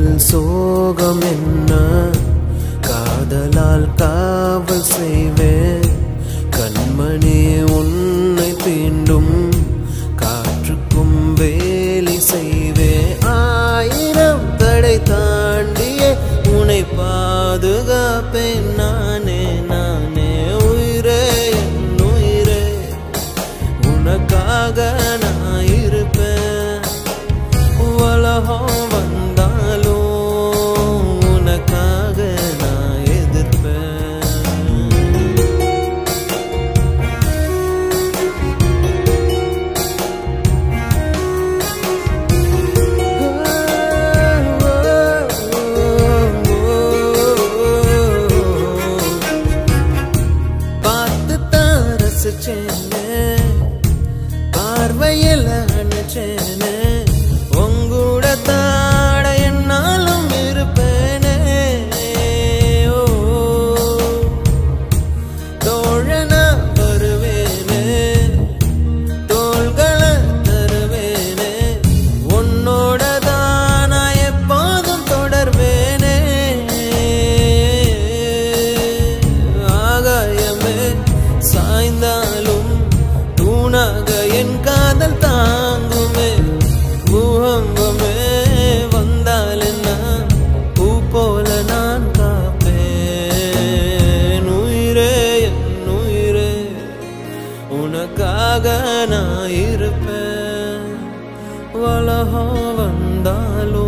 இதில் சோகம் என்ன காதலால் காவல் செய்வேன் கண்மணி உன்னை தீண்டும் காற்றுக்கும் வேலை செய்வேன் ஆயிரம் தடை தாண்டியே உன்னை பாதுகாப்பேன் நானே நானே உயிரே என் உயிரே உனக்காக நான் இருப்பேன் உலகம் வந்தாலும் உனக்காக நான் எதிர்ப்பேன் பார்த்து தான் ரசிச்சேனே பார்வையில் அணைச்சேனே உங்கூட தாட என்னாலும் இருப்பேனே ஓ தோழனா வருவேனே தோள்களை தருவேனே உன்னோட தான் நான் எப்போதும் தொடர்வேனே ஆகாயமே சாய்ந்தாலும் தூணாக என் காதல் தாங்குமே பூகம்பமே வந்தால் என்ன பூ போல நான் காப்பேன் உயிரே என் உயிரே உனக்காக நான் இருப்பேன் உலகம் வந்தாலும்